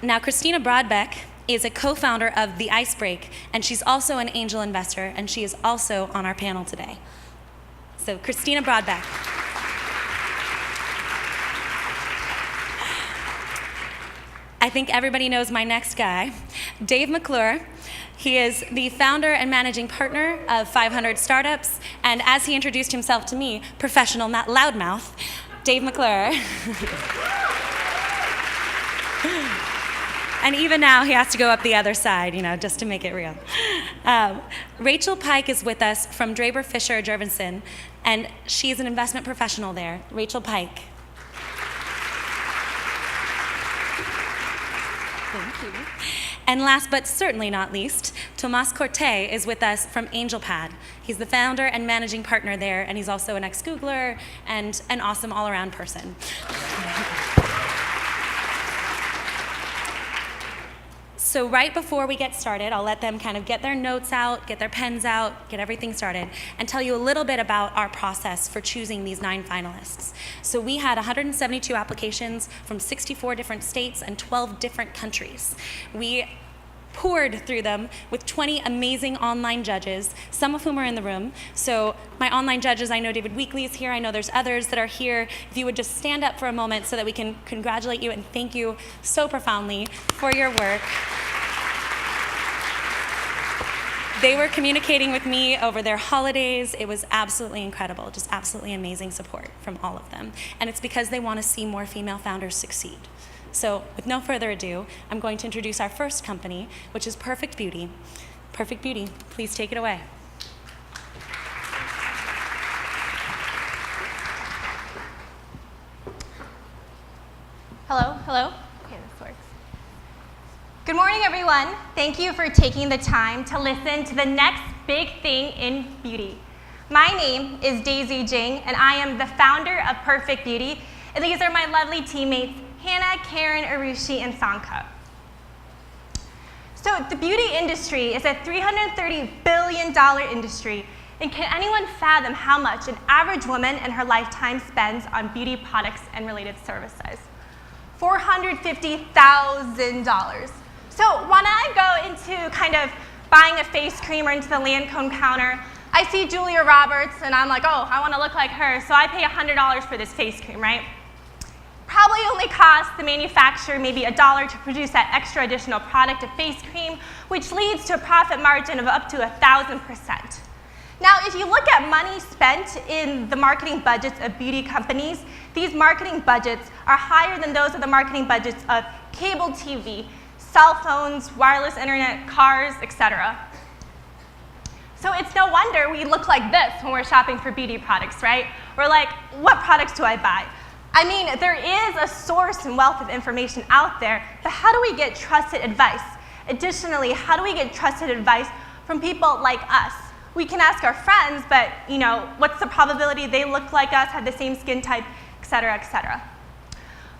Now, Christina Broadbeck is a co-founder of The Icebreak, and she's also an angel investor, and she is also on our panel today. So, Christina Broadbeck. I think everybody knows my next guy, Dave McClure. He is the founder and managing partner of 500 Startups, and as he introduced himself to me, professional loudmouth, Dave McClure. And even now, he has to go up the other side, just to make it real. Rachel Pike is with us from Draper Fisher Jurvensen, and she's an investment professional there. Rachel Pike. Thank you. And last but certainly not least, Tomas Corte is with us from AngelPad. He's the founder and managing partner there, and he's also an ex-Googler and an awesome all-around person. So right before we get started, I'll let them kind of get their notes out, get their pens out, get everything started, and tell you a little bit about our process for choosing these 9 finalists. So we had 172 applications from 64 different states and 12 different countries. We poured through them with 20 amazing online judges, some of whom are in the room. So my online judges, I know David Weekley is here, I know there's others that are here. If you would just stand up for a moment so that we can congratulate you and thank you so profoundly for your work. They were communicating with me over their holidays. It was absolutely incredible, just absolutely amazing support from all of them. And it's because they want to see more female founders succeed. So with no further ado, I'm going to introduce our first company, which is Perfect Beauty. Perfect Beauty, please take it away. Hello. Okay, this works. Good morning, everyone. Thank you for taking the time to listen to the next big thing in beauty. My name is Daisy Jing, and I am the founder of Perfect Beauty, and these are my lovely teammates, Hannah, Karen, Arushi, and Sanka. So the beauty industry is a $330 billion industry, and can anyone fathom how much an average woman in her lifetime spends on beauty products and related services? $450,000. So when I go into kind of buying a face cream or into the Lancome counter, I see Julia Roberts, and I'm like, oh, I want to look like her, so I pay $100 for this face cream, right? Probably only costs the manufacturer maybe $1 to produce that extra additional product of face cream, which leads to a profit margin of up to 1,000%. Now, if you look at money spent in the marketing budgets of beauty companies, these marketing budgets are higher than those of the marketing budgets of cable TV, cell phones, wireless internet, cars, etc. So it's no wonder we look like this when we're shopping for beauty products, right? We're like, what products do I buy? I mean, there is a source and wealth of information out there, but how do we get trusted advice? Additionally, how do we get trusted advice from people like us? We can ask our friends, but what's the probability they look like us, have the same skin type, etc., etc.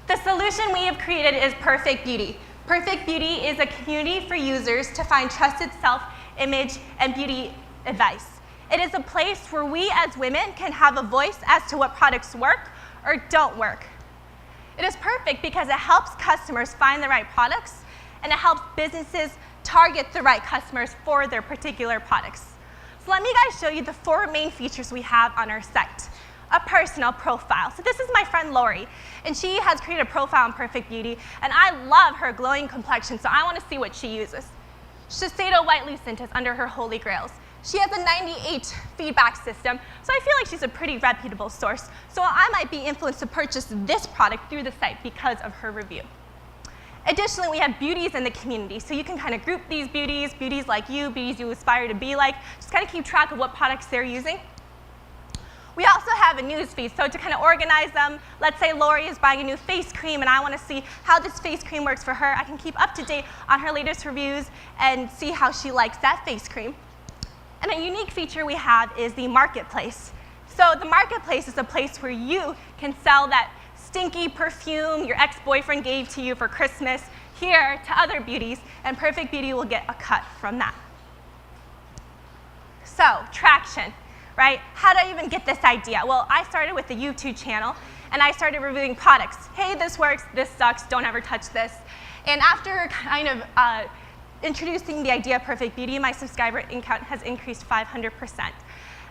The solution we have created is Perfect Beauty. Perfect Beauty is a community for users to find trusted self-image and beauty advice. It is a place where we as women can have a voice as to what products work or don't work. It is perfect because it helps customers find the right products, and it helps businesses target the right customers for their particular products. So let me guys show you the 4 main features we have on our site. A personal profile. So this is my friend Lori, and she has created a profile on Perfect Beauty, and I love her glowing complexion, so I want to see what she uses. Shiseido White Lucent is under her holy grails. She has a 98 feedback system, so I feel like she's a pretty reputable source. So I might be influenced to purchase this product through the site because of her review. Additionally, we have beauties in the community, so you can kind of group these beauties, beauties like you, beauties you aspire to be like, just kind of keep track of what products they're using. We also have a news feed, so to kind of organize them, let's say Lori is buying a new face cream and I want to see how this face cream works for her. I can keep up to date on her latest reviews and see how she likes that face cream. And a unique feature we have is the marketplace. So the marketplace is a place where you can sell that stinky perfume your ex-boyfriend gave to you for Christmas here to other beauties, and Perfect Beauty will get a cut from that. So, traction, right? How did I even get this idea? Well, I started with the YouTube channel, and I started reviewing products. Hey, this works, this sucks, don't ever touch this. And after kind of introducing the idea of perfect beauty, my subscriber count has increased 500%.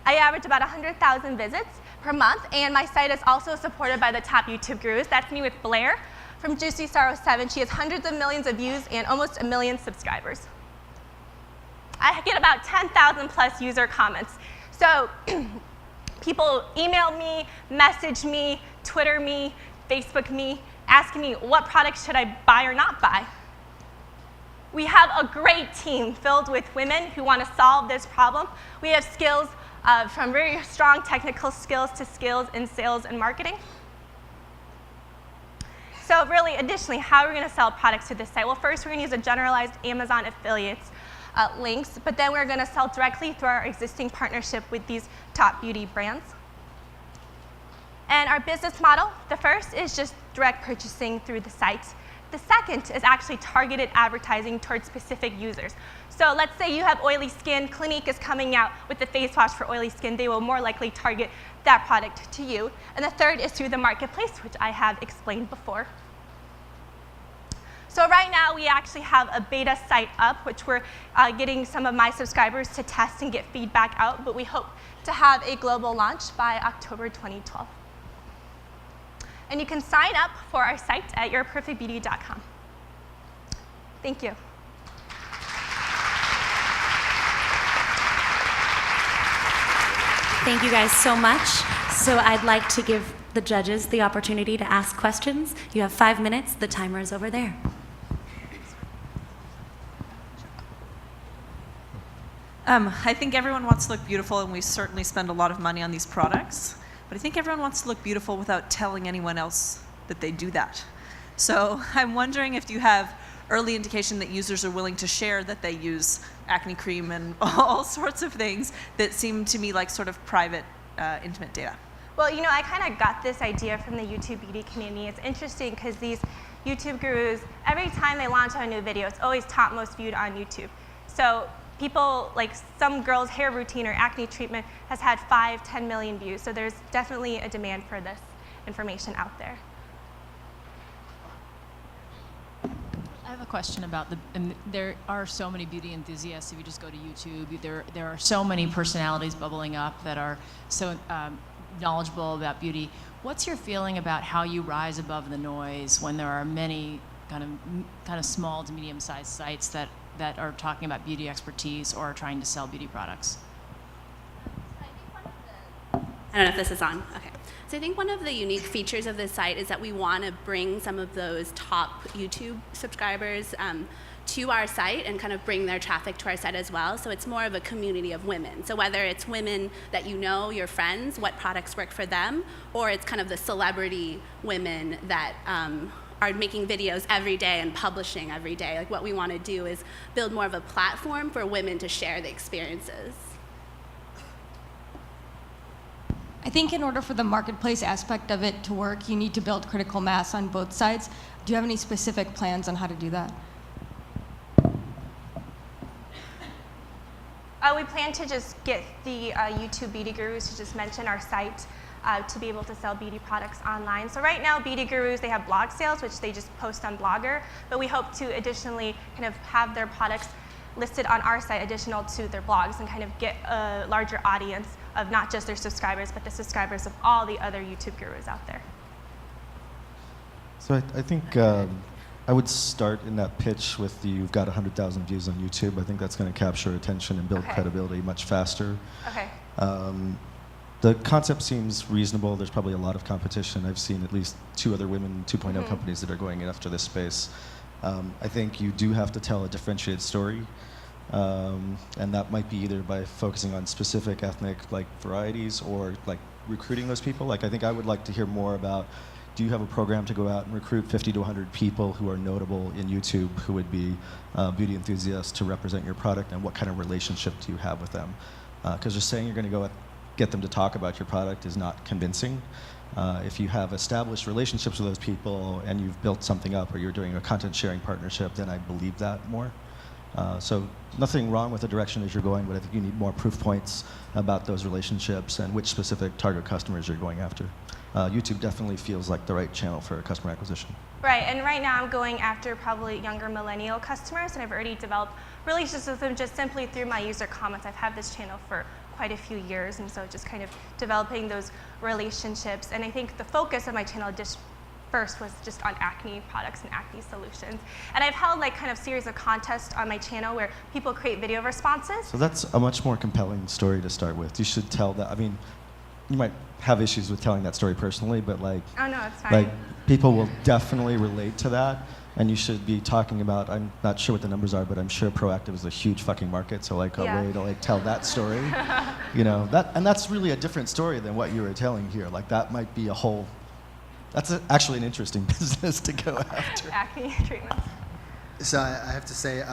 I average about 100,000 visits per month, and my site is also supported by the top YouTube gurus. That's me with Blair from Juicy Sorrow 7. She has hundreds of millions of views and almost 1 million subscribers. I get about 10,000 plus user comments. So people email me, message me, Twitter me, Facebook me, asking me what products should I buy or not buy. We have a great team filled with women who want to solve this problem. We have skills from very strong technical skills to skills in sales and marketing. So really, additionally, how are we going to sell products to this site? Well, first, we're going to use a generalized Amazon affiliates links, but then we're going to sell directly through our existing partnership with these top beauty brands. And our business model, the first is just direct purchasing through the site. The second is actually targeted advertising towards specific users. So let's say you have oily skin, Clinique is coming out with the face wash for oily skin, they will more likely target that product to you. And the third is through the marketplace, which I have explained before. So right now we actually have a beta site up, which we're getting some of my subscribers to test and get feedback out, but we hope to have a global launch by October 2012. And you can sign up for our site at yourperfectbeauty.com. Thank you. Thank you guys so much. So I'd like to give the judges the opportunity to ask questions. You have 5 minutes. The timer is over there. I think everyone wants to look beautiful, and we certainly spend a lot of money on these products. But I think everyone wants to look beautiful without telling anyone else that they do that. So I'm wondering if you have early indication that users are willing to share that they use acne cream and all sorts of things that seem to me like sort of private, intimate data. Well, you know, I kind of got this idea from the YouTube beauty community. It's interesting because these YouTube gurus, every time they launch a new video, it's always top most viewed on YouTube. So people, like some girl's hair routine or acne treatment has had 5, 10 million views. So there's definitely a demand for this information out there. I have a question about and there are so many beauty enthusiasts. If you just go to YouTube, there are so many personalities bubbling up that are so knowledgeable about beauty. What's your feeling about how you rise above the noise when there are many kind of small to medium-sized sites that are talking about beauty expertise or are trying to sell beauty products? I don't know if this is on. Okay. So I think one of the unique features of this site is that we want to bring some of those top YouTube subscribers to our site and kind of bring their traffic to our site as well. So it's more of a community of women. So whether it's women that you know, your friends, what products work for them, or it's kind of the celebrity women that are making videos every day and publishing every day. Like what we want to do is build more of a platform for women to share the experiences. I think in order for the marketplace aspect of it to work, you need to build critical mass on both sides. Do you have any specific plans on how to do that? We plan to just get the YouTube beauty gurus to just mention our site to be able to sell beauty products online. So right now, beauty gurus, they have blog sales, which they just post on Blogger, but we hope to additionally kind of have their products listed on our site additional to their blogs and kind of get a larger audience of not just their subscribers, but the subscribers of all the other YouTube gurus out there. So I think I would start in that pitch with you've got 100,000 views on YouTube. I think that's going to capture attention and build credibility much faster. Okay. The concept seems reasonable. There's probably a lot of competition. I've seen at least 2 other Women 2.0 companies that are going after this space. I think you do have to tell a differentiated story. And that might be either by focusing on specific ethnic varieties or recruiting those people. I think I would like to hear more about, do you have a program to go out and recruit 50 to 100 people who are notable in YouTube who would be beauty enthusiasts to represent your product, and what kind of relationship do you have with them? Because just saying you're going to go get them to talk about your product is not convincing. If you have established relationships with those people and you've built something up, or you're doing a content sharing partnership, then I believe that more. So nothing wrong with the direction as you're going, but I think you need more proof points about those relationships and which specific target customers you're going after. YouTube definitely feels like the right channel for customer acquisition. Right, and right now I'm going after probably younger millennial customers, and I've already developed relationships with them just simply through my user comments. I've had this channel for quite a few years, and so just kind of developing those relationships. And I think the focus of my channel just first was just on acne products and acne solutions. And I've held like kind of series of contests on my channel where people create video responses. So that's a much more compelling story to start with. You should tell that. I mean, you might have issues with telling that story personally, but like, Oh no, it's fine. like people will definitely relate to that. And you should be talking about, I'm not sure what the numbers are, but I'm sure proactive is a huge fucking market. So like a Yeah. way to like tell that story, you know, that, and that's really a different story than what you were telling here. Like that might be a whole, that's actually an interesting business to go after. Acne treatments. So I have to say,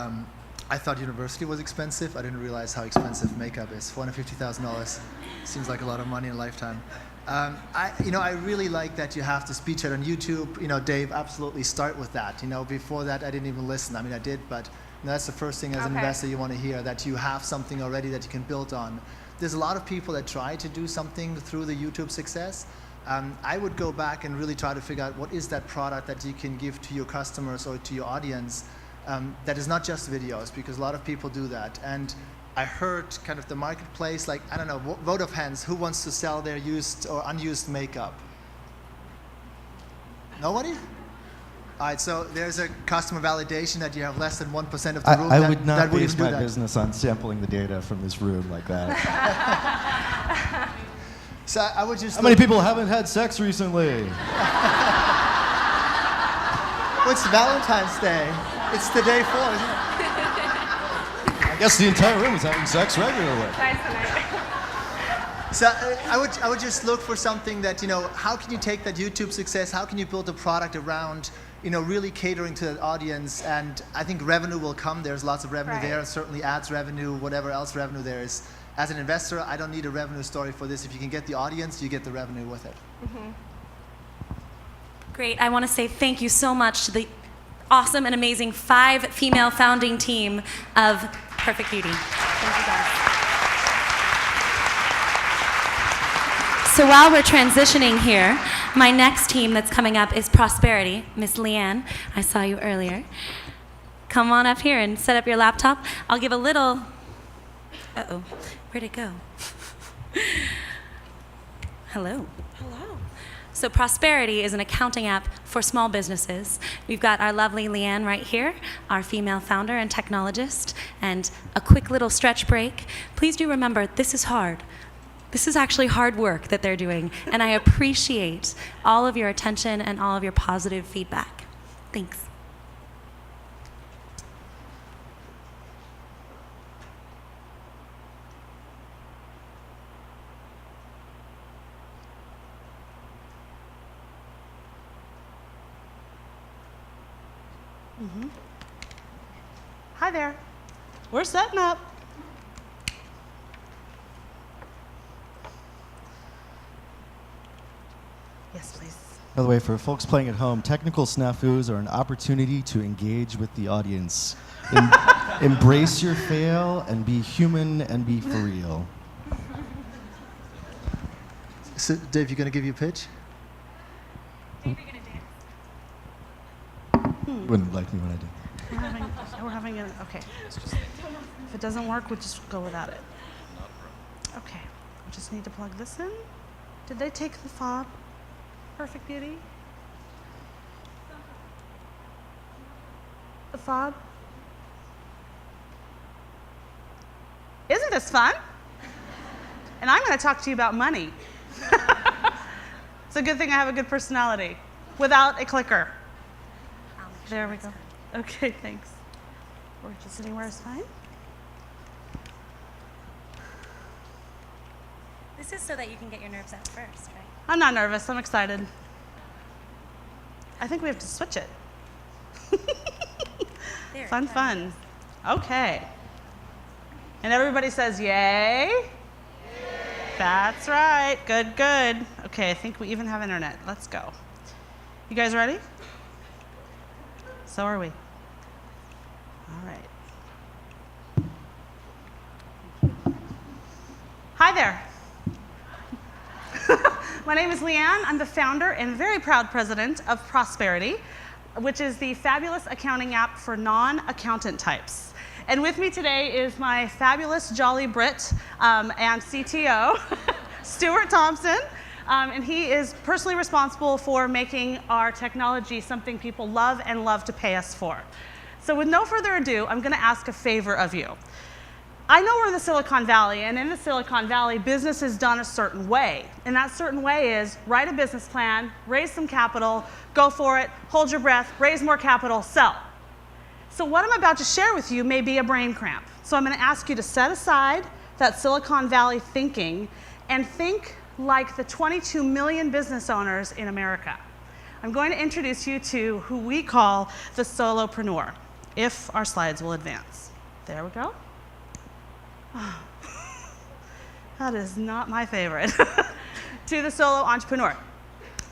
I thought university was expensive. I didn't realize how expensive makeup is. $450,000 seems like a lot of money in a lifetime. I really like that you have the speed chat on YouTube. You know, Dave, absolutely start with that. You know, before that, I didn't even listen. I mean, I did, but that's the first thing as an Okay. investor you want to hear, that you have something already that you can build on. There's a lot of people that try to do something through the YouTube success. I would go back and really try to figure out what is that product that you can give to your customers or to your audience that is not just videos, because a lot of people do that. And I heard kind of the marketplace, like, I don't know, vote of hands, who wants to sell their used or unused makeup? Nobody? All right, so there's a customer validation that you have less than 1% of the room I that, would not that would base even do my that. business on sampling the data from this room like that. So I would just How many people haven't had sex recently? Well, it's Valentine's Day. It's the day for, isn't it? I guess the entire room is having sex regularly. Nice tonight. So I would just look for something that, you know, how can you take that YouTube success, how can you build a product around, you know, really catering to that audience? And I think revenue will come. There's lots of revenue Right. there, certainly ads revenue, whatever else revenue there is. As an investor, I don't need a revenue story for this. If you can get the audience, you get the revenue with it. Great. I want to say thank you so much to the awesome and amazing 5 female founding team of Perfect Beauty. Thank you guys. So while we're transitioning here, my next team that's coming up is Prosperity. Miss Leanne, I saw you earlier. Come on up here and set up your laptop. I'll give a little, uh-oh, where'd it go? Hello. Hello. So Prosperity is an accounting app for small businesses. We've got our lovely Leanne right here, our female founder and technologist, and a quick little stretch break. Please do remember, this is hard. This is actually hard work that they're doing, and I appreciate all of your attention and all of your positive feedback. Thanks. Hi there. We're setting up. Yes, please. By the way, for folks playing at home, technical snafus are an opportunity to engage with the audience. Embrace your fail and be human and be for real. So, Dave, you going to give your pitch? Wouldn't like me when I do. We're having an, okay. If it doesn't work, we'll just go without it. Okay, we just need to plug this in. Did they take the fob? Perfect Beauty? The fob? Isn't this fun? And I'm going to talk to you about money. It's a good thing I have a good personality without a clicker. There we go. Okay, thanks. Or just anywhere is fine. This is so that you can get your nerves out first, right? I'm not nervous. I'm excited. I think we have to switch it. There, Fun, that fun. Okay. And everybody says yay? Yay. That's right. Good, good. Okay, I think we even have internet. Let's go. You guys ready? So are we. All right. Hi there. My name is Leanne. I'm the founder and very proud president of Prosperity, which is the fabulous accounting app for non-accountant types. And with me today is my fabulous Jolly Brit and CTO, Stuart Thompson. And he is personally responsible for making our technology something people love and love to pay us for. So with no further ado, I'm going to ask a favor of you. I know we're in the Silicon Valley, and in the Silicon Valley, business is done a certain way. And that certain way is write a business plan, raise some capital, go for it, hold your breath, raise more capital, sell. So what I'm about to share with you may be a brain cramp. So I'm going to ask you to set aside that Silicon Valley thinking and think like the 22 million business owners in America. I'm going to introduce you to who we call the solopreneur, if our slides will advance. There we go. Oh, that is not my favorite. To the solo entrepreneur.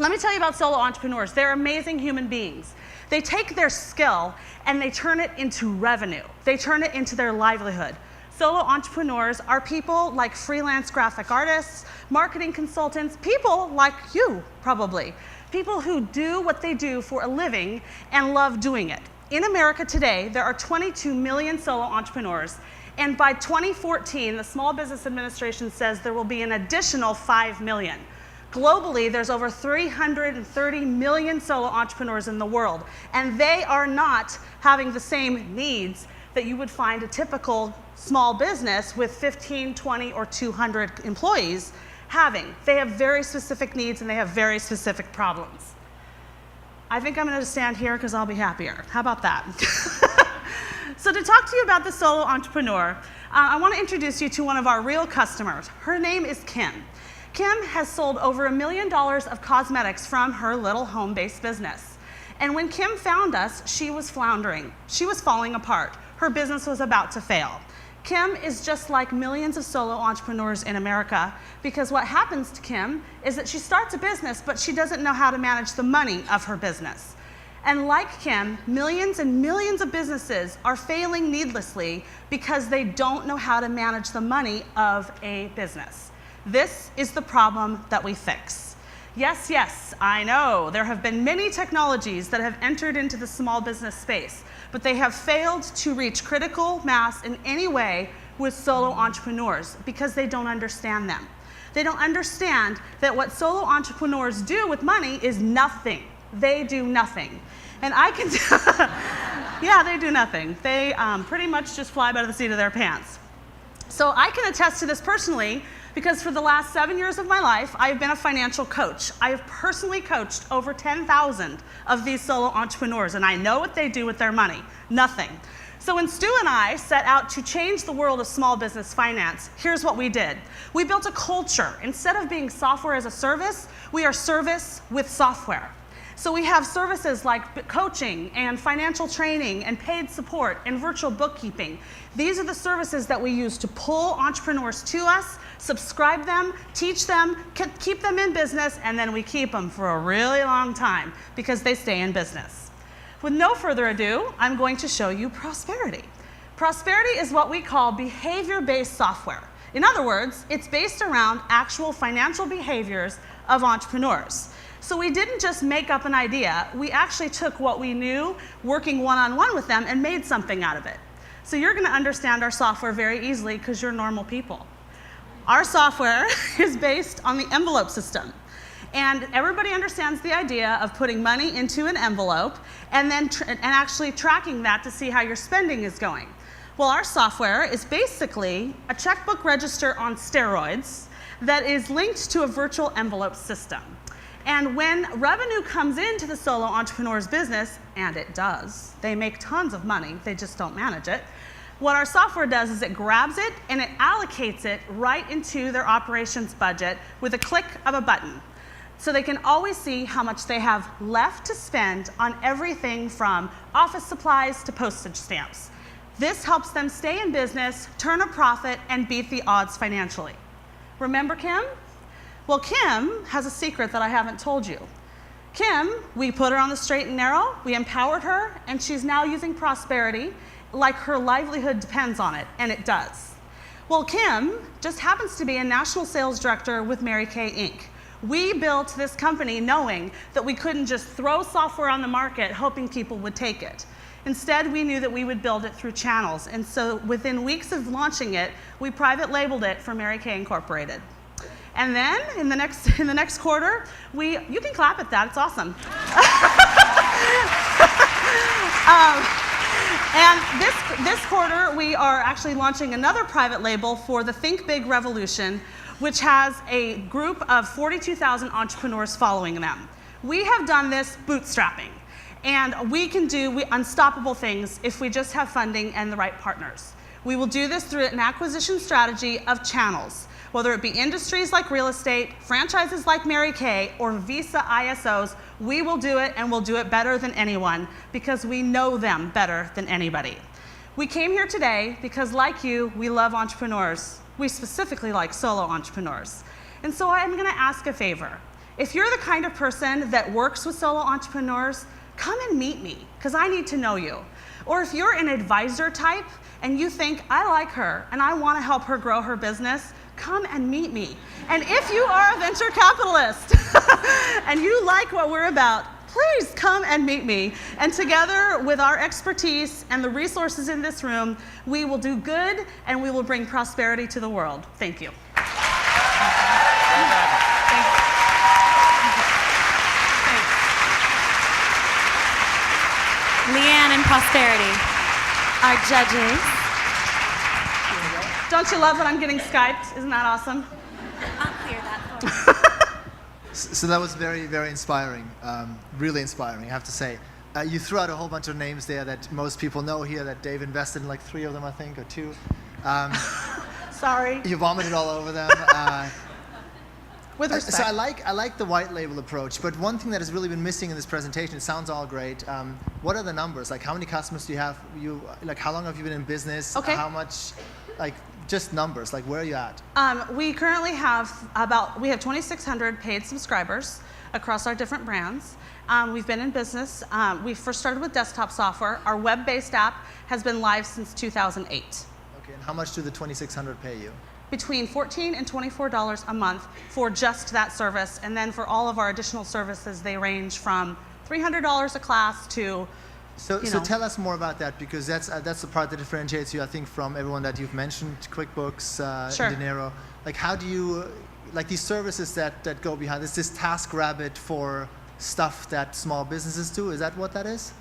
Let me tell you about solo entrepreneurs. They're amazing human beings. They take their skill and they turn it into revenue. They turn it into their livelihood. Solo entrepreneurs are people like freelance graphic artists, marketing consultants, people like you, probably. People who do what they do for a living and love doing it. In America today, there are 22 million solo entrepreneurs. And by 2014, the Small Business Administration says there will be an additional 5 million. Globally, there's over 330 million solo entrepreneurs in the world, and they are not having the same needs that you would find a typical small business with 15, 20, or 200 employees having. They have very specific needs and they have very specific problems. I think I'm going to stand here because I'll be happier. How about that? So to talk to you about the solo entrepreneur, I want to introduce you to one of our real customers. Her name is Kim. Kim has sold over $1 million of cosmetics from her little home-based business. And when Kim found us, she was floundering. She was falling apart. Her business was about to fail. Kim is just like millions of solo entrepreneurs in America, because what happens to Kim is that she starts a business, but she doesn't know how to manage the money of her business. And like Kim, millions and millions of businesses are failing needlessly because they don't know how to manage the money of a business. This is the problem that we fix. Yes, yes, I know. There have been many technologies that have entered into the small business space, but they have failed to reach critical mass in any way with solo entrepreneurs because they don't understand them. They don't understand that what solo entrepreneurs do with money is nothing. They do nothing. And I can, yeah, they do nothing. They pretty much just fly by the seat of their pants. So I can attest to this personally because for the last 7 years of my life, I've been a financial coach. I have personally coached over 10,000 of these solo entrepreneurs, and I know what they do with their money, nothing. So when Stu and I set out to change the world of small business finance, here's what we did. We built a culture. Instead of being software as a service, we are service with software. So we have services like coaching and financial training and paid support and virtual bookkeeping. These are the services that we use to pull entrepreneurs to us, subscribe them, teach them, keep them in business, and then we keep them for a really long time because they stay in business. With no further ado, I'm going to show you Prosperity. Prosperity is what we call behavior-based software. In other words, it's based around actual financial behaviors of entrepreneurs. So we didn't just make up an idea, we actually took what we knew working one-on-one with them and made something out of it. So you're going to understand our software very easily because you're normal people. Our software is based on the envelope system. And everybody understands the idea of putting money into an envelope and then actually tracking that to see how your spending is going. Well, our software is basically a checkbook register on steroids that is linked to a virtual envelope system. And when revenue comes into the solo entrepreneur's business, and it does, they make tons of money, they just don't manage it. What our software does is it grabs it and it allocates it right into their operations budget with a click of a button. So they can always see how much they have left to spend on everything from office supplies to postage stamps. This helps them stay in business, turn a profit, and beat the odds financially. Remember Kim? Well, Kim has a secret that I haven't told you. Kim, we put her on the straight and narrow, we empowered her, and she's now using Prosperity like her livelihood depends on it, and it does. Well, Kim just happens to be a national sales director with Mary Kay Inc. We built this company knowing that we couldn't just throw software on the market hoping people would take it. Instead, we knew that we would build it through channels. And so within weeks of launching it, we private labeled it for Mary Kay Incorporated. And then in the next quarter, you can clap at that, it's awesome. And this quarter, we are actually launching another private label for the Think Big Revolution, which has a group of 42,000 entrepreneurs following them. We have done this bootstrapping, and we can do unstoppable things if we just have funding and the right partners. We will do this through an acquisition strategy of channels, whether it be industries like real estate, franchises like Mary Kay, or Visa ISOs. We will do it, and we'll do it better than anyone because we know them better than anybody. We came here today because, like you, we love entrepreneurs. We specifically like solo entrepreneurs. And so I'm going to ask a favor. If you're the kind of person that works with solo entrepreneurs, come and meet me, because I need to know you. Or if you're an advisor type and you think, I like her and I want to help her grow her business, come and meet me. And if you are a venture capitalist and you like what we're about, please come and meet me. And together with our expertise and the resources in this room, we will do good and we will bring prosperity to the world. Thank you. Leanne and prosperity. Our judges. Don't you love that I'm getting Skyped? Isn't that awesome? I'll clear that for you. So that was very, very inspiring, really inspiring, I have to say. You threw out a whole bunch of names there that most people know here, that Dave invested in like 3 of them, I think, or 2. Sorry. You vomited all over them. With respect. So I like the white label approach, but one thing that has really been missing in this presentation, it sounds all great. What are the numbers? Like, how many customers do you have? Like, how long have you been in business? Okay. How much, like, just numbers, like, where are you at? We currently have 2,600 paid subscribers across our different brands. We've been in business. We first started with desktop software. Our web-based app has been live since 2008. Okay, and how much do the 2,600 pay you? Between $14 and $24 a month for just that service. And then for all of our additional services, they range from $300 a class to, So tell us more about that, because that's the part that differentiates you, I think, from everyone that you've mentioned, QuickBooks, Sure. Dinero. Like, how do you, like, these services that go behind this TaskRabbit for stuff that small businesses do, is that what that is?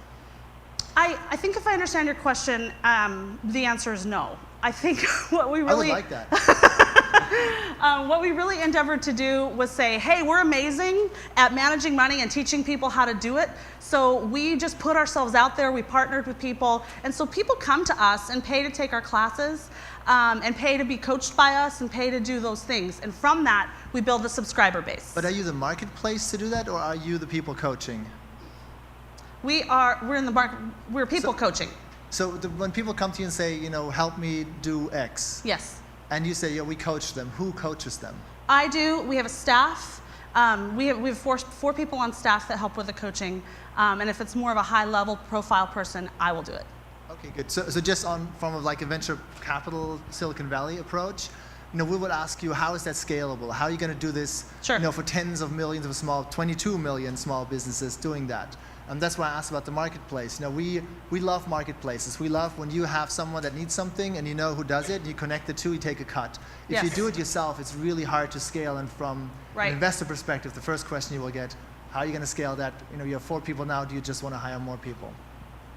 I think if I understand your question, the answer is no. I think what we really... I would like that. What we really endeavored to do was say, hey, we're amazing at managing money and teaching people how to do it. So we just put ourselves out there, we partnered with people, and so people come to us and pay to take our classes, and pay to be coached by us, and pay to do those things. And from that, we build a subscriber base. But are you the marketplace to do that, or are you the people coaching? We're in the market, we're people coaching. So when people come to you and say, help me do X, Yes. and you say, yeah, we coach them, who coaches them? I do. We have a staff. We have four people on staff that help with the coaching. And if it's more of a high-level profile person, I will do it. Okay, good. So just from like a venture capital Silicon Valley approach, we would ask you, how is that scalable? How are you going to do this? Sure. For tens of millions of 22 million small businesses doing that. And that's why I asked about the marketplace. We love marketplaces. We love when you have someone that needs something and you know who does it, you connect the two, you take a cut. If you Yes. do it yourself, it's really hard to scale. And from Right. an investor perspective, the first question you will get, how are you going to scale that? You have 4 people now, do you just want to hire more people?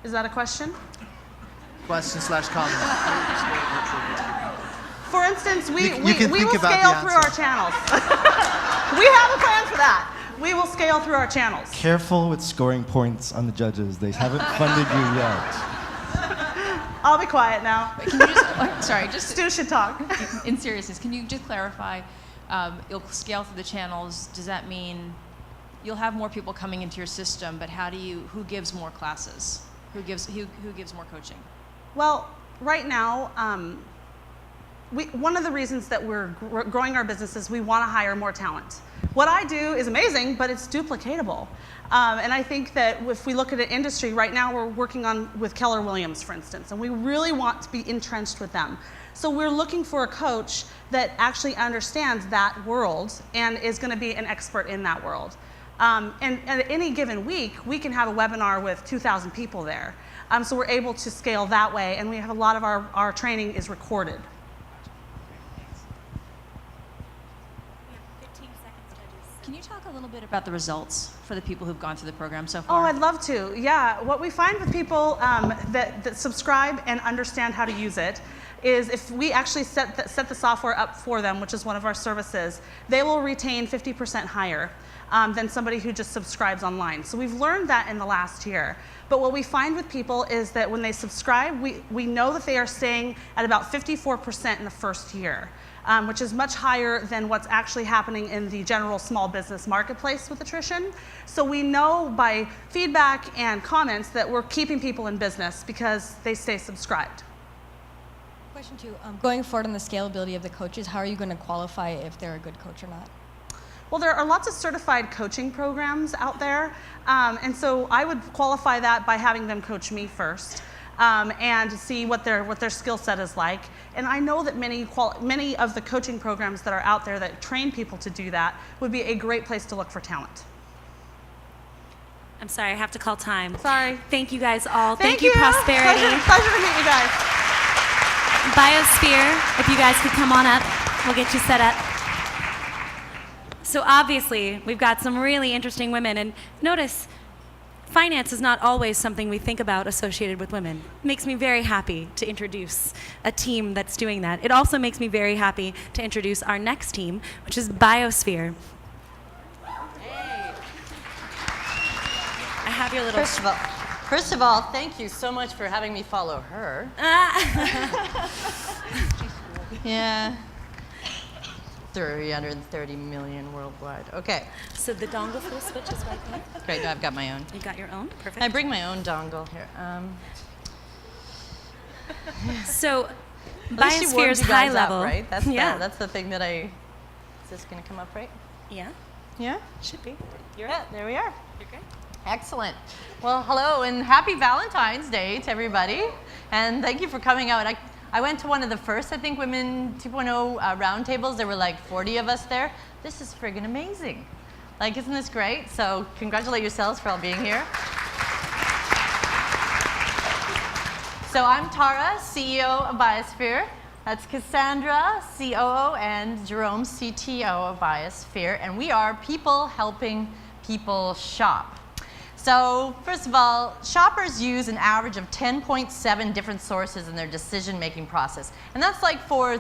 Is that a question? Question/comment. For instance, we You will can think about the scale through our answer. channels. We have a plan for that. We will scale through our channels. Careful with scoring points on the judges. They haven't funded you yet. I'll be quiet now. Can you just, sorry, just Stu should talk. in seriousness, can you just clarify, you'll scale through the channels, does that mean you'll have more people coming into your system, but who gives more classes? Who gives more coaching? Well, right now, one of the reasons that we're growing our business is we want to hire more talent. What I do is amazing, but it's duplicatable. And I think that if we look at an industry, right now we're working on with Keller Williams, for instance, and we really want to be entrenched with them. So we're looking for a coach that actually understands that world and is going to be an expert in that world. And at any given week, we can have a webinar with 2,000 people there. So we're able to scale that way, and we have a lot of our training is recorded. Can you talk a little bit about the results for the people who've gone through the program so Oh, far? I'd love to. Yeah, what we find with people that subscribe and understand how to use it is if we actually set the software up for them, which is one of our services, they will retain 50% higher than somebody who just subscribes online. So we've learned that in the last year. But what we find with people is that when they subscribe, we know that they are staying at about 54% in the first year. Which is much higher than what's actually happening in the general small business marketplace with attrition. So we know by feedback and comments that we're keeping people in business because they stay subscribed. Question 2, going forward on the scalability of the coaches, how are you going to qualify if they're a good coach or not? Well, there are lots of certified coaching programs out there, and so I would qualify that by having them coach me first. And see what their skill set is like. And I know that many of the coaching programs that are out there that train people to do that would be a great place to look for talent. I'm sorry, I have to call time. Sorry. Thank you guys all. Thank you, you. Prosperity. Pleasure to meet you guys. Buyosphere, if you guys could come on up, we'll get you set up. So obviously, we've got some really interesting women, and notice, finance is not always something we think about associated with women. It makes me very happy to introduce a team that's doing that. It also makes me very happy to introduce our next team, which is Buyosphere. Hey. I have your little... First of all, thank you so much for having me follow her. Yeah. 330 million worldwide. Okay. So the dongle full switch is right there. Great. No, I've got my own. You got your own? Perfect. I bring my own dongle here. So At least you warmed Biosphere's you high guys level. up, right? That's yeah. that's the thing that I. Is this going to come up right? Yeah. Yeah. Should be. Yeah. There we are. You're great. Excellent. Well, hello and happy Valentine's Day to everybody, and thank you for coming out. I went to one of the first, I think, Women 2.0 roundtables. There were like 40 of us there. This is friggin' amazing. Like, isn't this great? So congratulate yourselves for all being here. So I'm Tara, CEO of Buyosphere. That's Cassandra, COO, and Jerome, CTO of Buyosphere. And we are people helping people shop. So first of all, shoppers use an average of 10.7 different sources in their decision-making process. And that's like for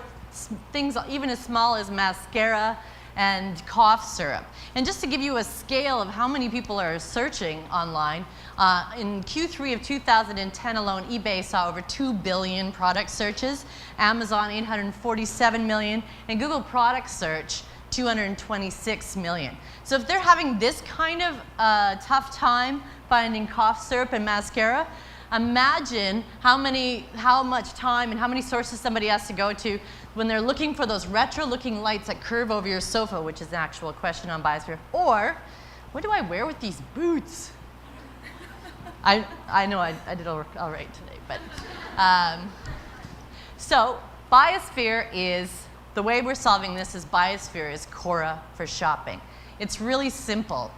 things even as small as mascara and cough syrup. And just to give you a scale of how many people are searching online, in Q3 of 2010 alone, eBay saw over 2 billion product searches, Amazon 847 million, and Google product search 226 million. So if they're having this kind of tough time finding cough syrup and mascara, imagine how much time and how many sources somebody has to go to when they're looking for those retro-looking lights that curve over your sofa, which is an actual question on Buyosphere. Or, what do I wear with these boots? I know I did all right today, but so Buyosphere is, the way we're solving this is Buyosphere is Cora for shopping. It's really simple.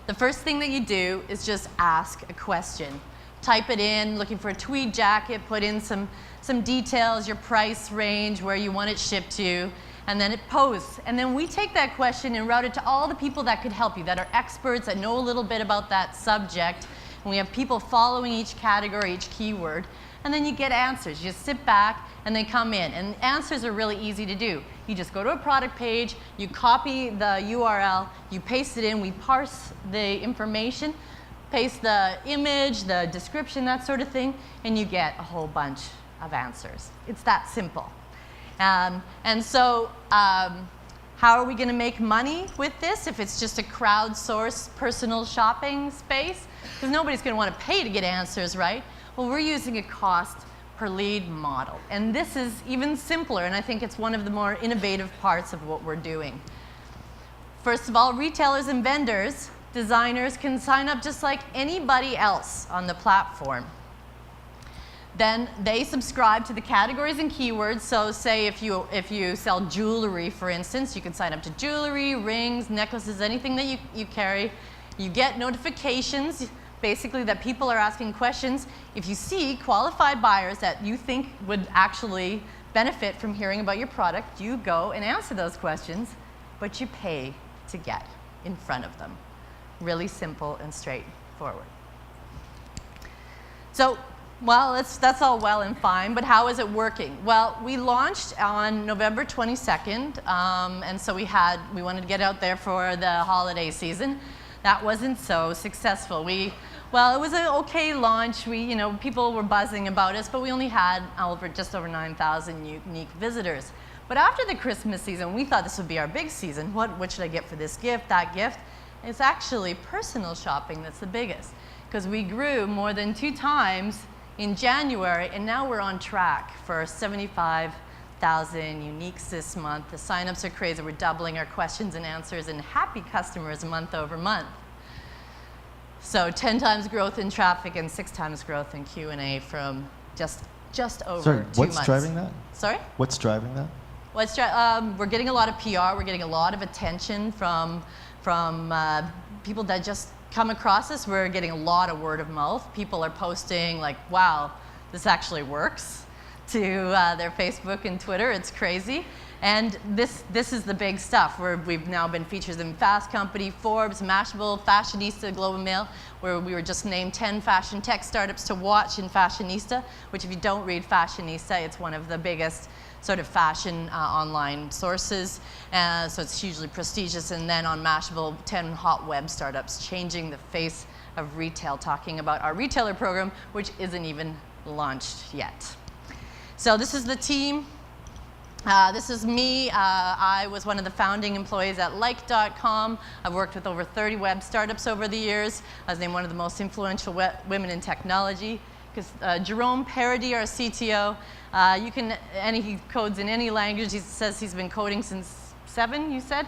The first thing that you do is just ask a question. Type it in, looking for a tweed jacket, put in some details, your price range, where you want it shipped to, and then it posts. And then we take that question and route it to all the people that could help you, that are experts, that know a little bit about that subject. And we have people following each category, each keyword. And then you get answers. You just sit back and they come in. And answers are really easy to do. You just go to a product page, you copy the URL, you paste it in, we parse the information, paste the image, the description, that sort of thing, and you get a whole bunch of answers. It's that simple. And so how are we going to make money with this if it's just a crowdsourced personal shopping space? Because nobody's going to want to pay to get answers, right? Well, we're using a cost per lead model. And this is even simpler, and I think it's one of the more innovative parts of what we're doing. first of all, retailers and vendors, designers can sign up just like anybody else on the platform. Then they subscribe to the categories and keywords. So say if you sell jewelry, for instance, you can sign up to jewelry, rings, necklaces, anything that you carry. You get notifications, basically, that people are asking questions. If you see qualified buyers that you think would actually benefit from hearing about your product, you go and answer those questions, but you pay to get in front of them. Really simple and straightforward. So, well, that's all well and fine, but how is it working? Well, we launched on November 22nd, and so we wanted to get out there for the holiday season. That wasn't so successful. Well, it was an okay launch. People were buzzing about us, but we only had just over 9,000 unique visitors. But after the Christmas season, we thought this would be our big season. What should I get for this gift, that gift? It's actually personal shopping that's the biggest, because we grew more than 2 times in January, and now we're on track for 75,000 uniques this month. The signups are crazy. We're doubling our questions and answers and happy customers month over month. So 10 times growth in traffic and 6 times growth in Q&A from just over 2 months. What's driving that? Sorry? What's driving that? We're getting a lot of PR. We're getting a lot of attention from people that just come across us. We're getting a lot of word of mouth. People are posting like, wow, this actually works, to their Facebook and Twitter. It's crazy. And this is the big stuff. We've now been featured in Fast Company, Forbes, Mashable, Fashionista, Globe and Mail, where we were just named 10 fashion tech startups to watch in Fashionista, which if you don't read Fashionista, it's one of the biggest sort of fashion online sources. So it's hugely prestigious. And then on Mashable, 10 hot web startups changing the face of retail, talking about our retailer program, which isn't even launched yet. So this is the team. This is me. I was one of the founding employees at Like.com. I've worked with over 30 web startups over the years. I was named one of the most influential women in technology. Jerome Parody, our CTO, he codes in any language. He says he's been coding since 7, you said?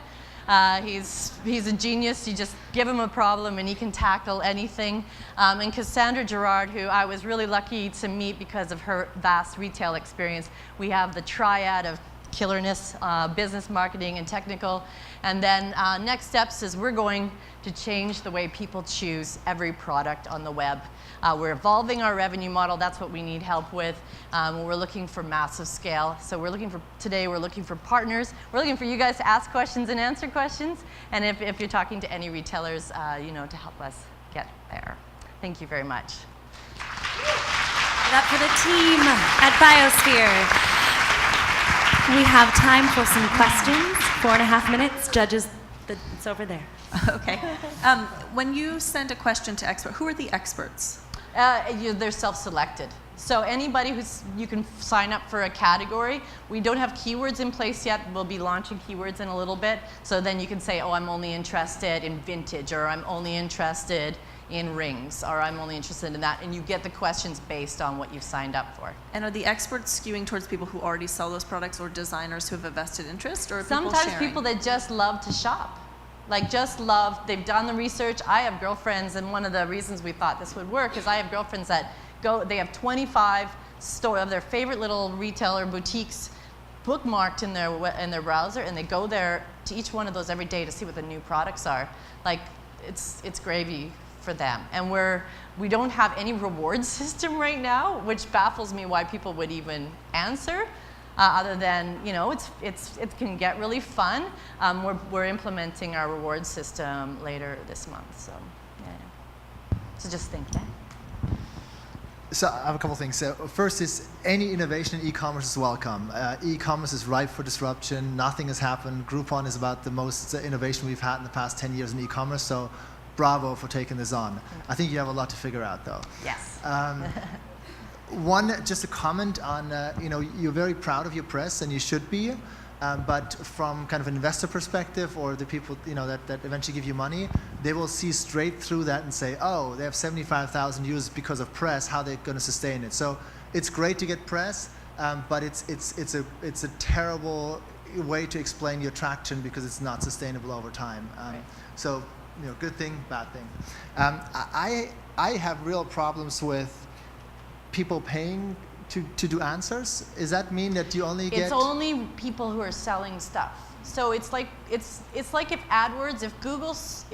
He's a genius. You just give him a problem and he can tackle anything. And Cassandra Gerard, who I was really lucky to meet because of her vast retail experience. We have the triad of killerness, business, marketing, and technical. And then next steps is we're going to change the way people choose every product on the web. We're evolving our revenue model. That's what we need help with. We're looking for massive scale. So today we're looking for partners. We're looking for you guys to ask questions and answer questions. And if you're talking to any retailers, to help us get there. Thank you very much. Give it up for the team at Buyosphere. We have time for some questions. 4.5 minutes. Judges, it's over there. Okay. When you send a question to expert, who are the experts? They're self-selected. So anybody you can sign up for a category. We don't have keywords in place yet. We'll be launching keywords in a little bit. So then you can say, oh, I'm only interested in vintage, or I'm only interested in rings, or I'm only interested in that. And you get the questions based on what you've signed up for. And are the experts skewing towards people who already sell those products, or designers who have a vested interest, or sometimes people that just love to shop? They've done the research. I have girlfriends, and one of the reasons we thought this would work is I have girlfriends that they have 25 of their favorite little retailer boutiques bookmarked in their browser, and they go there to each one of those every day to see what the new products are. It's gravy for them. And we don't have any reward system right now, which baffles me why people would even answer. Other than, it can get really fun. We're implementing our reward system later this month, so yeah. So just think that. So I have a couple things. So first is any innovation in e-commerce is welcome. E-commerce is ripe for disruption. Nothing has happened. Groupon is about the most innovation we've had in the past 10 years in e-commerce. So bravo for taking this on. I think you have a lot to figure out, though. Yes. Just a comment on, you're very proud of your press, and you should be. But from kind of an investor perspective, or the people that eventually give you money, they will see straight through that and say, oh, they have 75,000 users because of press. How are they going to sustain it? So it's great to get press, but it's a terrible way to explain your traction because it's not sustainable over time. So, good thing, bad thing. I have real problems with people paying to do answers. Does that mean that you only get? It's only people who are selling stuff. So it's like if AdWords, if Google's,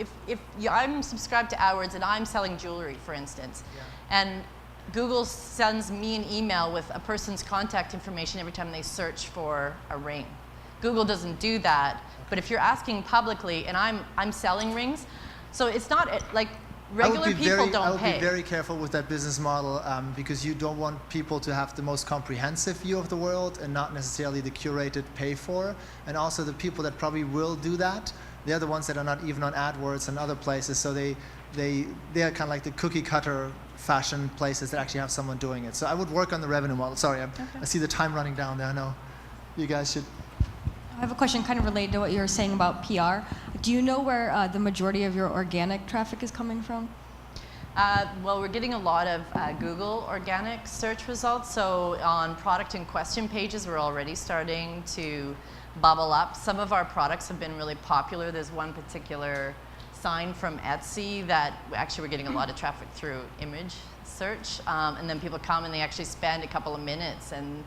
I'm subscribed to AdWords and I'm selling jewelry, for instance, and Google sends me an email with a person's contact information every time they search for a ring. Google doesn't do that, but if you're asking publicly, and I'm selling rings, so it's not like regular people don't pay. I would be very careful with that business model because you don't want people to have the most comprehensive view of the world and not necessarily the curated pay for. And also the people that probably will do that, they're the ones that are not even on AdWords and other places. So they are kind of like the cookie cutter fashion places that actually have someone doing it. So I would work on the revenue model. Sorry, I see the time running down there. I know you guys should. I have a question kind of related to what you were saying about PR. Do you know where the majority of your organic traffic is coming from? Well, we're getting a lot of Google organic search results. So on product and question pages, we're already starting to bubble up. Some of our products have been really popular. There's one particular sign from Etsy that actually we're getting a lot of traffic through image search. And then people come and they actually spend a couple of minutes and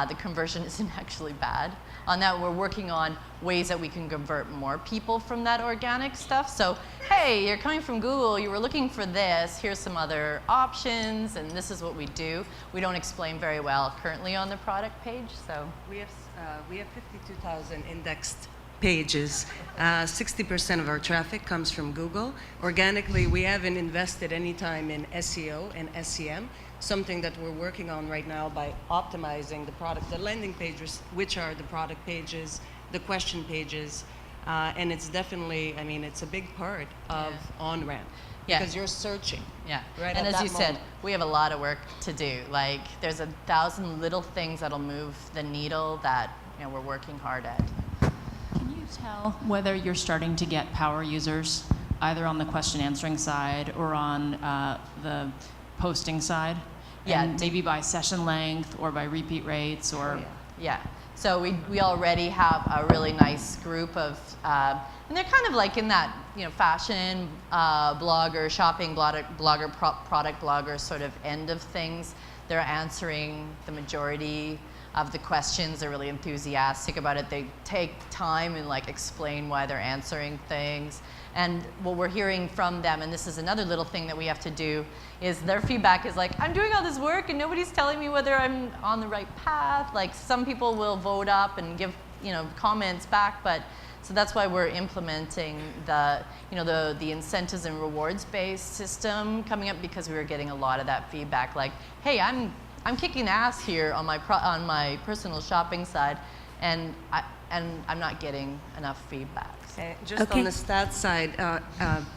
the conversion isn't actually bad. On that, we're working on ways that we can convert more people from that organic stuff. So, hey, you're coming from Google, you were looking for this, here's some other options, and this is what we do. We don't explain very well currently on the product page, so. We have 52,000 indexed pages. 60% of our traffic comes from Google. Organically, we haven't invested any time in SEO and SEM, something that we're working on right now by optimizing the landing pages, which are the product pages, the question pages, and it's definitely, it's a big part of on-ramp. Yeah. Because you're searching. Yeah. Right and at as that you said, moment. we have a lot of work to do. Like, there's 1,000 little things that'll move the needle that we're working hard at. Can you tell whether you're starting to get power users, either on the question answering side or on the posting side? Yeah. And maybe by session length or by repeat rates or? Yeah. So we already have a really nice group of, and they're kind of like in that fashion blogger, shopping blogger, product blogger sort of end of things. They're answering the majority of the questions. They're really enthusiastic about it. They take time and explain why they're answering things. And what we're hearing from them, and this is another little thing that we have to do, is their feedback is I'm doing all this work and nobody's telling me whether I'm on the right path. Some people will vote up and give comments back, but so that's why we're implementing the incentives and rewards based system coming up, because we were getting a lot of that feedback. Hey, I'm kicking ass here on my personal shopping side, and I'm not getting enough feedback. Just on the stats side,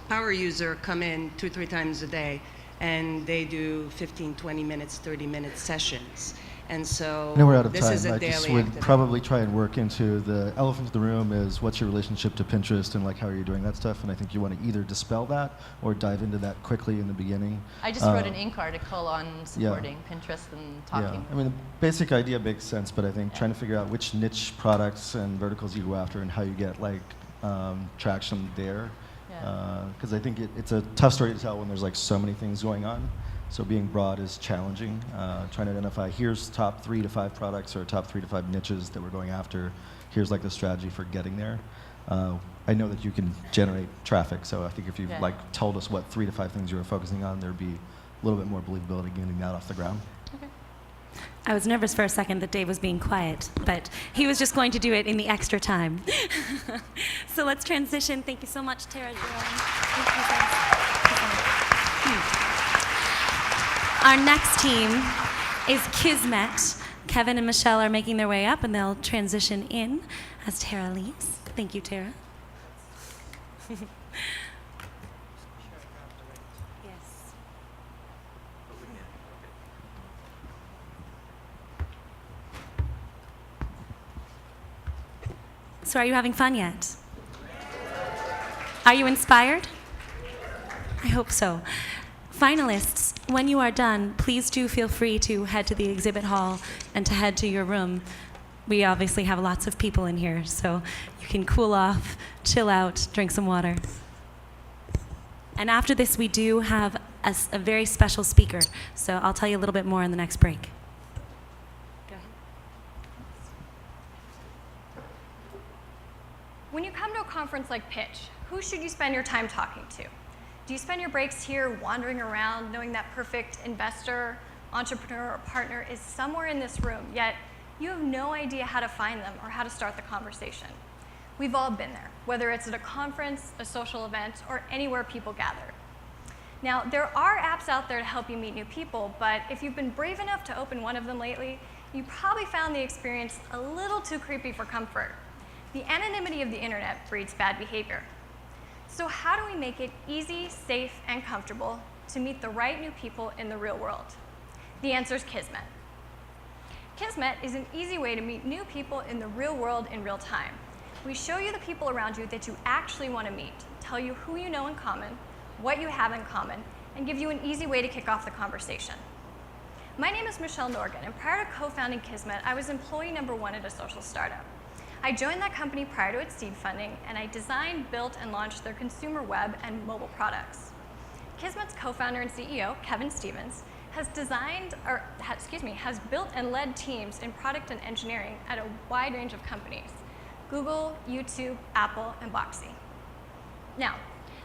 power user come in 2-3 times a day, and they do 15, 20 minutes, 30-minute sessions. And so we're out of this time. is a I daily just would activity. probably try and work into the elephant in the room is what's your relationship to Pinterest and how are you doing that stuff. And I think you want to either dispel that or dive into that quickly in the beginning. I just wrote an Inc. article on supporting Pinterest and talking. Yeah, the basic idea makes sense, but I think trying to figure out which niche products and verticals you go after and how you get traction there. Because I think it's a tough story to tell when there's so many things going on. So being broad is challenging. Trying to identify, here's top 3 to 5 products or top 3 to 5 niches that we're going after. Here's the strategy for getting there. I know that you can generate traffic, so I think if you told us what 3 to 5 things you were focusing on, there'd be a little bit more believability getting that off the ground. I was nervous for a second that Dave was being quiet, but he was just going to do it in the extra time. So let's transition. Thank you so much, Tara. Our next team is Kismet. Kevin and Michelle are making their way up, and they'll transition in as Tara leaves. Thank you, Tara. Yes. So are you having fun yet? Are you inspired? I hope so. Finalists, when you are done, please do feel free to head to the exhibit hall and to head to your room. We obviously have lots of people in here, so you can cool off, chill out, drink some water. And after this, we do have a very special speaker, so I'll tell you a little bit more in the next break. When you come to a conference like Pitch, who should you spend your time talking to? Do you spend your breaks here wandering around knowing that perfect investor, entrepreneur, or partner is somewhere in this room, yet you have no idea how to find them or how to start the conversation? We've all been there, whether it's at a conference, a social event, or anywhere people gather. Now, there are apps out there to help you meet new people, but if you've been brave enough to open one of them lately, you probably found the experience a little too creepy for comfort. The anonymity of the internet breeds bad behavior. So how do we make it easy, safe, and comfortable to meet the right new people in the real world? The answer is Kismet. Kismet is an easy way to meet new people in the real world in real time. We show you the people around you that you actually want to meet, tell you who you know in common, what you have in common, and give you an easy way to kick off the conversation. My name is Michelle Norgan, and prior to co-founding Kismet, I was employee number 1 at a social startup. I joined that company prior to its seed funding, and I designed, built, and launched their consumer web and mobile products. Kismet's co-founder and CEO, Kevin Stevens, has built and led teams in product and engineering at a wide range of companies: Google, YouTube, Apple, and Boxy. Now,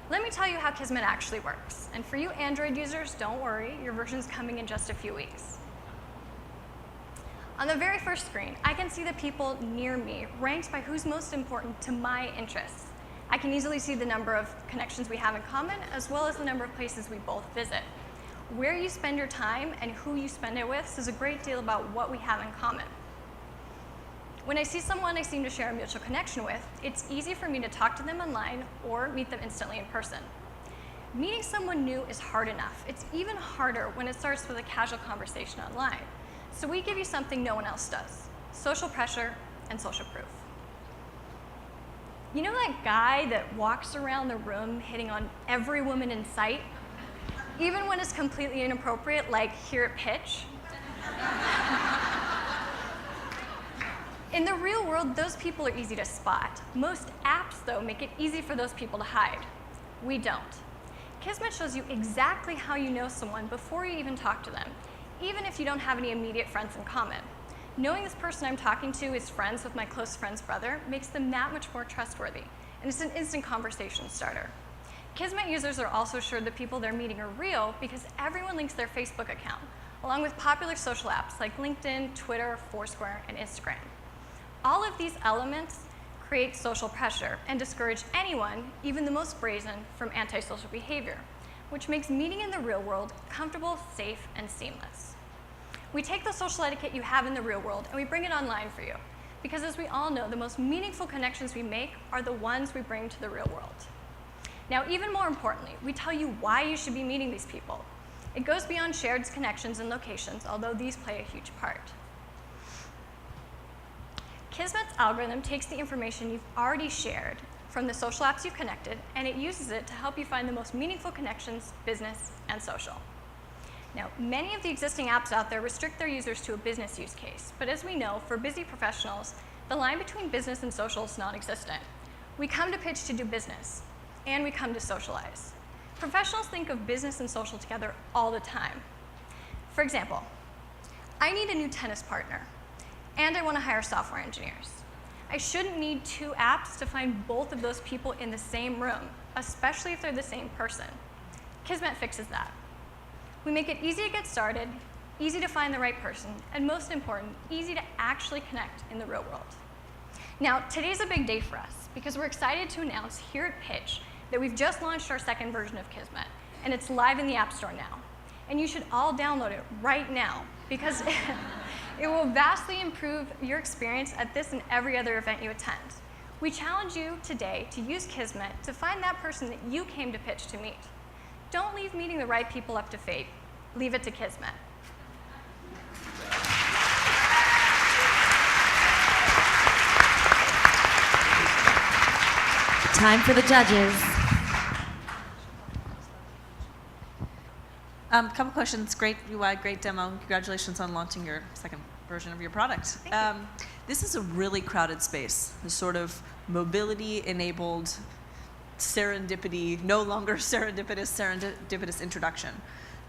let me tell you how Kismet actually works. And for you Android users, don't worry, your version's coming in just a few weeks. On the very first screen, I can see the people near me ranked by who's most important to my interests. I can easily see the number of connections we have in common, as well as the number of places we both visit. Where you spend your time and who you spend it with says a great deal about what we have in common. When I see someone I seem to share a mutual connection with, it's easy for me to talk to them online or meet them instantly in person. Meeting someone new is hard enough. It's even harder when it starts with a casual conversation online. So we give you something no one else does: social pressure and social proof. You know that guy that walks around the room hitting on every woman in sight, even when it's completely inappropriate, like here at Pitch? In the real world, those people are easy to spot. Most apps, though, make it easy for those people to hide. We don't. Kismet shows you exactly how you know someone before you even talk to them, even if you don't have any immediate friends in common. Knowing this person I'm talking to is friends with my close friend's brother makes them that much more trustworthy, and it's an instant conversation starter. Kismet users are also assured the people they're meeting are real because everyone links their Facebook account, along with popular social apps like LinkedIn, Twitter, Foursquare, and Instagram. All of these elements create social pressure and discourage anyone, even the most brazen, from antisocial behavior, which makes meeting in the real world comfortable, safe, and seamless. We take the social etiquette you have in the real world and we bring it online for you, because as we all know, the most meaningful connections we make are the ones we bring to the real world. Now, even more importantly, we tell you why you should be meeting these people. It goes beyond shared connections and locations, although these play a huge part. Kismet's algorithm takes the information you've already shared from the social apps you've connected, and it uses it to help you find the most meaningful connections, business, and social. Now, many of the existing apps out there restrict their users to a business use case, but as we know, for busy professionals, the line between business and social is non-existent. We come to Pitch to do business, and we come to socialize. Professionals think of business and social together all the time. For example, I need a new tennis partner, and I want to hire software engineers. I shouldn't need 2 apps to find both of those people in the same room, especially if they're the same person. Kismet fixes that. We make it easy to get started, easy to find the right person, and most important, easy to actually connect in the real world. Now, today's a big day for us because we're excited to announce here at Pitch that we've just launched our second version of Kismet, and it's live in the App Store now. And you should all download it right now because it will vastly improve your experience at this and every other event you attend. We challenge you today to use Kismet to find that person that you came to Pitch to meet. Don't leave meeting the right people up to fate. Leave it to Kismet. Time for the judges. Couple questions. Great UI, great demo. Congratulations on launching your second version of your product. This is a really crowded space, the sort of mobility-enabled serendipity, no longer serendipitous introduction.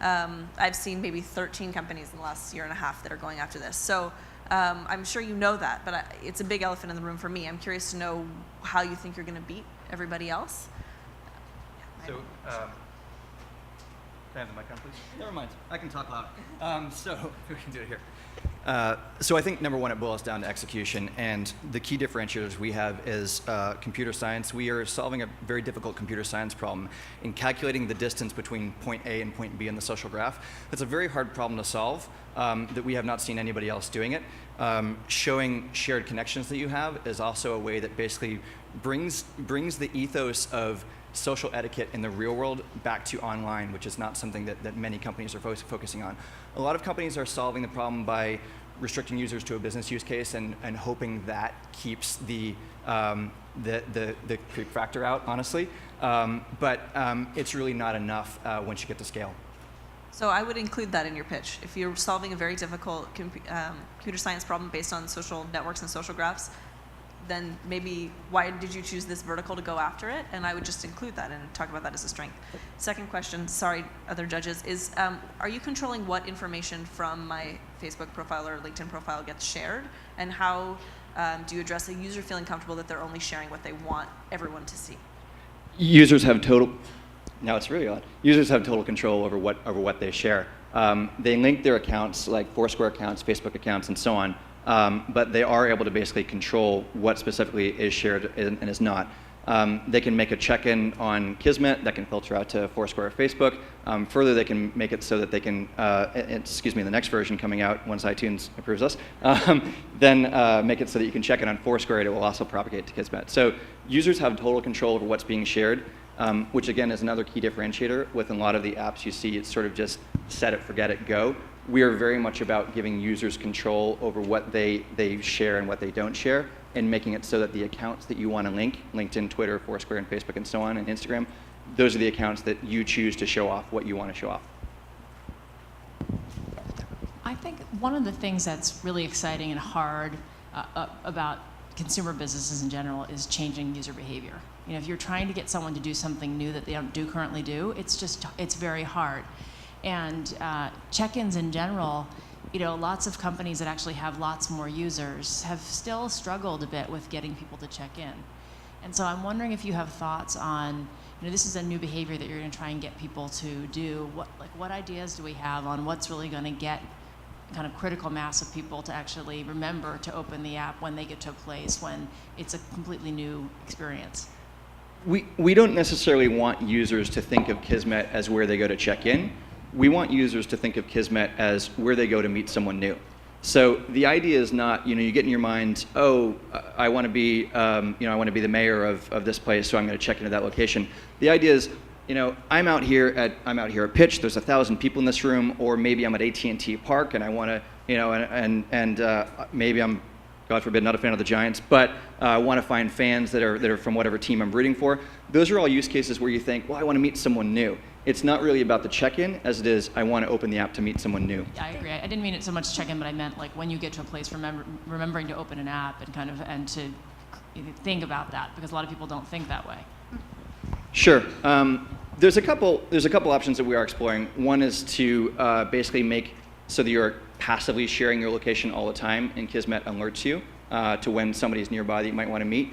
I've seen maybe 13 companies in the last year and a half that are going after this. So I'm sure you know that, but it's a big elephant in the room for me. I'm curious to know how you think you're going to beat everybody else. So, can I have the mic on, please? Never mind. I can talk loud. So we can do it here. So I think number one, it boils down to execution, and the key differentiators we have is computer science. We are solving a very difficult computer science problem in calculating the distance between point A and point B in the social graph. It's a very hard problem to solve that we have not seen anybody else doing it. Showing shared connections that you have is also a way that basically brings the ethos of social etiquette in the real world back to online, which is not something that many companies are focusing on. A lot of companies are solving the problem by restricting users to a business use case and hoping that keeps the creep factor out, honestly. But it's really not enough once you get to scale. So I would include that in your pitch. If you're solving a very difficult computer science problem based on social networks and social graphs, then maybe why did you choose this vertical to go after it? And I would just include that and talk about that as a strength. Second question, sorry, other judges, is are you controlling what information from my Facebook profile or LinkedIn profile gets shared? And how do you address a user feeling comfortable that they're only sharing what they want everyone to see? Users have total, now it's really odd. Users have total control over what they share. They link their accounts, like Foursquare accounts, Facebook accounts, and so on. But they are able to basically control what specifically is shared and is not. They can make a check-in on Kismet that can filter out to Foursquare or Facebook. Further, they can make it so that they can, excuse me, the next version coming out once iTunes approves us, then make it so that you can check it on Foursquare and it will also propagate to Kismet. So users have total control over what's being shared, which again is another key differentiator. With a lot of the apps you see, it's sort of just set it, forget it, go. We are very much about giving users control over what they share and what they don't share, and making it so that the accounts that you want to link, LinkedIn, Twitter, Foursquare, and Facebook, and so on, and Instagram, those are the accounts that you choose to show off what you want to show off. I think one of the things that's really exciting and hard about consumer businesses in general is changing user behavior. You know, if you're trying to get someone to do something new that they don't currently do, it's very hard. And check-ins in general, you know, lots of companies that actually have lots more users have still struggled a bit with getting people to check in. And so I'm wondering if you have thoughts on, you know, this is a new behavior that you're going to try and get people to do. What ideas do we have on what's really going to get kind of critical mass of people to actually remember to open the app when they get to a place when it's a completely new experience? We don't necessarily want users to think of Kismet as where they go to check in. We want users to think of Kismet as where they go to meet someone new. So the idea is not, you know, you get in your mind, oh, I want to be, you know, I want to be the mayor of this place, so I'm going to check into that location. The idea is, you know, I'm out here at Pitch. There's 1,000 people in this room, or maybe I'm at AT&T Park and I want to, you know, and maybe I'm, God forbid, not a fan of the Giants, but I want to find fans that are from whatever team I'm rooting for. Those are all use cases where you think, well, I want to meet someone new. It's not really about the check-in as it is, I want to open the app to meet someone new. Yeah, I agree. I didn't mean it so much check-in, but I meant like when you get to a place, remembering to open an app and to think about that, because a lot of people don't think that way. Sure. There's a couple options that we are exploring. One is to basically make so that you're passively sharing your location all the time, and Kismet alerts you to when somebody's nearby that you might want to meet.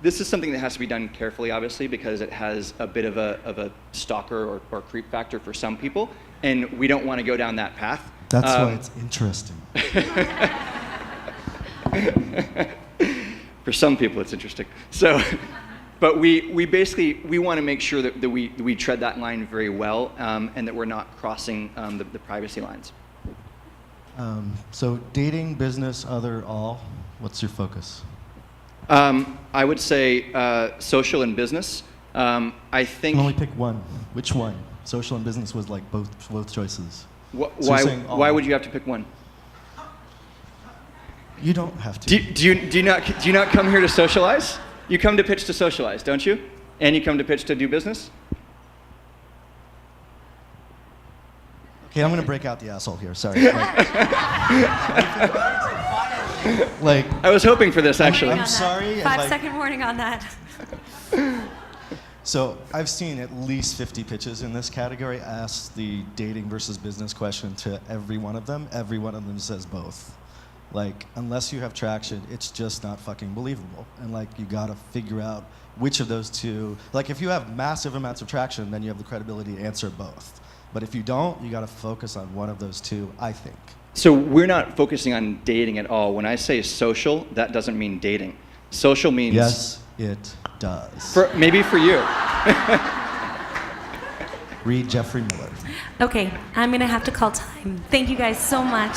This is something that has to be done carefully, obviously, because it has a bit of a stalker or creep factor for some people, and we don't want to go down that path. That's why it's interesting. For some people, it's interesting. So, but we basically want to make sure that we tread that line very well, and that we're not crossing the privacy lines. So dating, business, other, all, what's your focus? I would say social and business. I think. You can only pick one. Which one? Social and business was like both choices. Why would you have to pick one? You don't have to. Do you not come here to socialize? You come to Pitch to socialize, don't you? And you come to Pitch to do business? Okay, I'm going to break out the asshole here. Sorry. Like, I was hoping for this, actually. I'm sorry. 5-second warning on that. So I've seen at least 50 pitches in this category. I asked the dating versus business question to every one of them. Every one of them says both. Like, unless you have traction, it's just not fucking believable. And like, you gotta figure out which of those two, like if you have massive amounts of traction, then you have the credibility to answer both. But if you don't, you gotta focus on one of those two, I think. So we're not focusing on dating at all. When I say social, that doesn't mean dating. Social means... Yes, it does. Maybe for you. Read Jeffrey Miller. Okay, I'm gonna have to call time. Thank you guys so much.